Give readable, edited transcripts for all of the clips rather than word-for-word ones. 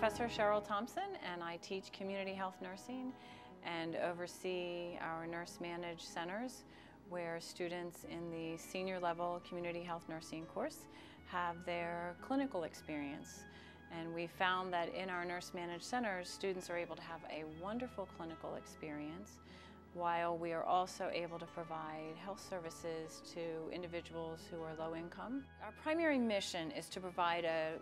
Professor Cheryl Thompson, and I teach community health nursing and oversee our nurse managed centers where students in the senior level community health nursing course have their clinical experience. And we found that in our nurse managed centers, students are able to have a wonderful clinical experience while we are also able to provide health services to individuals who are low income. Our primary mission is to provide a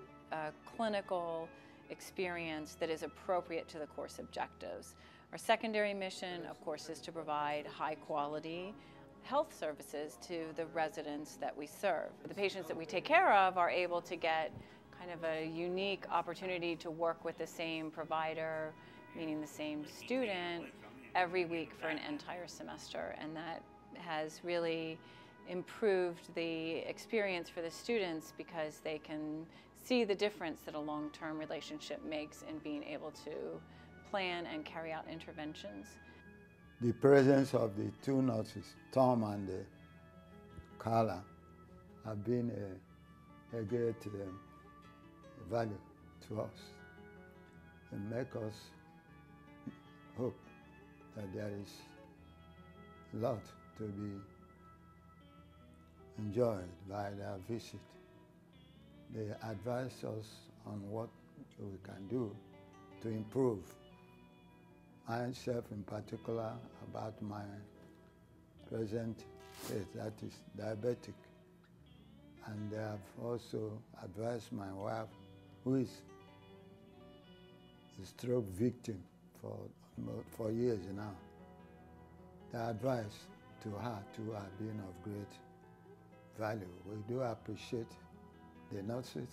clinical experience that is appropriate to the course objectives. Our secondary mission, of course, is to provide high quality health services to the residents that we serve. The patients that we take care of are able to get kind of a unique opportunity to work with the same provider, meaning the same student, every week for an entire semester, and that has really improved the experience for the students because they can see the difference that a long-term relationship makes in being able to plan and carry out interventions. The presence of the two nurses, Tom and Carla, have been a great value to us and make us hope that there is a lot to be enjoyed by their visit. They advise us on what we can do to improve. Myself in particular, about my present state, that is diabetic. And they have also advised my wife, who is a stroke victim for years now. The advice to her too have been of great value. We do appreciate the nurses.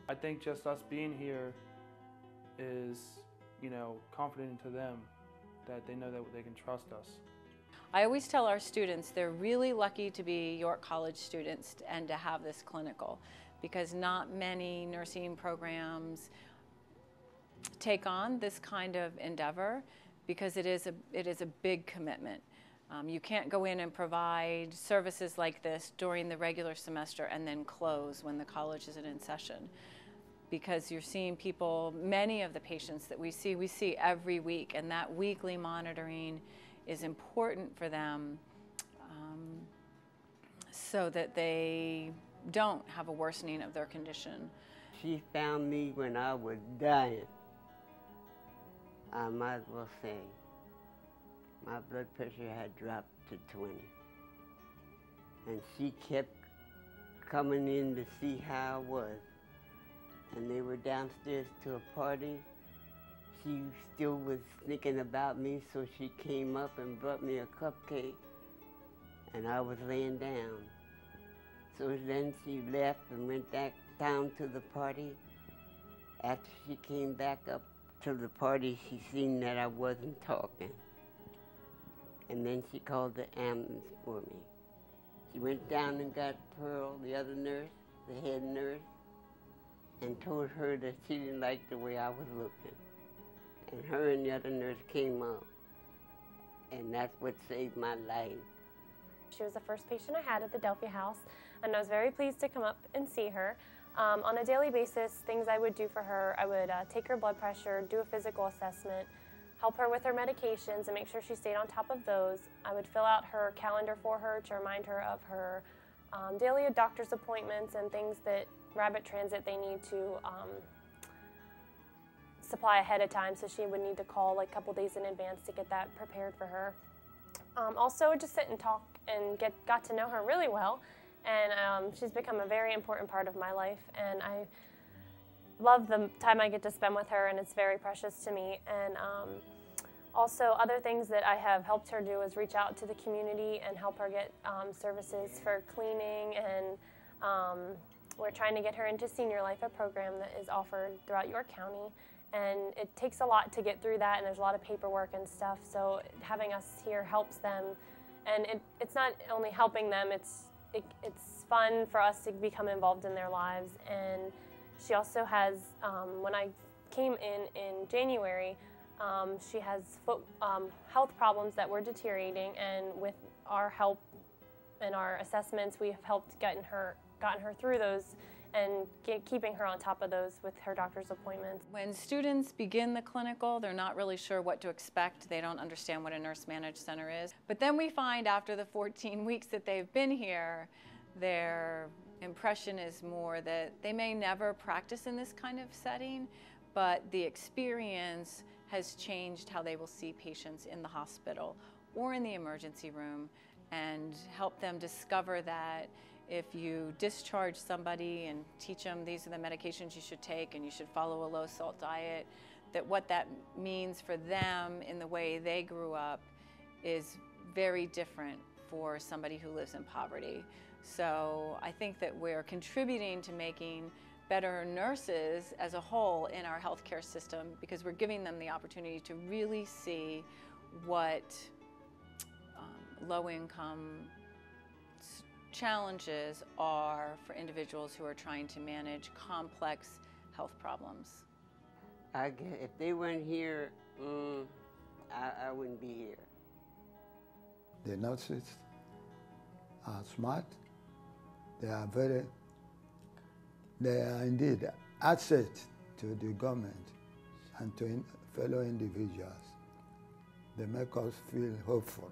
I think just us being here is, confident to them that they know that they can trust us. I always tell our students they're really lucky to be York College students and to have this clinical, because not many nursing programs take on this kind of endeavor because it is a big commitment. You can't go in and provide services like this during the regular semester and then close when the college isn't in session, because you're seeing people, many of the patients that we see every week, and that weekly monitoring is important for them so that they don't have a worsening of their condition. She found me when I was dying. I might as well say my blood pressure had dropped to 20. And she kept coming in to see how I was. And they were downstairs to a party. She still was thinking about me, so she came up and brought me a cupcake, and I was laying down. So then she left and went back down to the party. After she came back up to the party, she seen that I wasn't talking. And then she called the ambulance for me. She went down and got Pearl, the other nurse, the head nurse, and told her that she didn't like the way I was looking. And her and the other nurse came up, and that's what saved my life. She was the first patient I had at the Delphi House, and I was very pleased to come up and see her. On a daily basis, things I would do for her, I would take her blood pressure, do a physical assessment, help her with her medications and make sure she stayed on top of those. I would fill out her calendar for her to remind her of her daily doctor's appointments and things that Rapid Transit they need to supply ahead of time, so she would need to call like a couple days in advance to get that prepared for her. Also just sit and talk and got to know her really well, and she's become a very important part of my life, and I love the time I get to spend with her, and it's very precious to me. And also other things that I have helped her do is reach out to the community and help her get services for cleaning, and we're trying to get her into Senior Life, a program that is offered throughout York County. And it takes a lot to get through that, and there's a lot of paperwork and stuff, so having us here helps them. And it's not only helping them, it's fun for us to become involved in their lives. And she also has, when I came in January, she has foot health problems that were deteriorating, and with our help and our assessments, we have helped gotten her through those, and keeping her on top of those with her doctor's appointments. When students begin the clinical, they're not really sure what to expect. They don't understand what a nurse managed center is. But then we find after the 14 weeks that they've been here, their impression is more that they may never practice in this kind of setting, but the experience has changed how they will see patients in the hospital or in the emergency room, and help them discover that if you discharge somebody and teach them these are the medications you should take and you should follow a low-salt diet, that what that means for them in the way they grew up is very different for somebody who lives in poverty. So I think that we're contributing to making better nurses as a whole in our healthcare system, because we're giving them the opportunity to really see what low-income challenges are for individuals who are trying to manage complex health problems. I guess if they weren't here, I wouldn't be here. The nurses are smart. They are indeed asset to the government and to fellow individuals. They make us feel hopeful.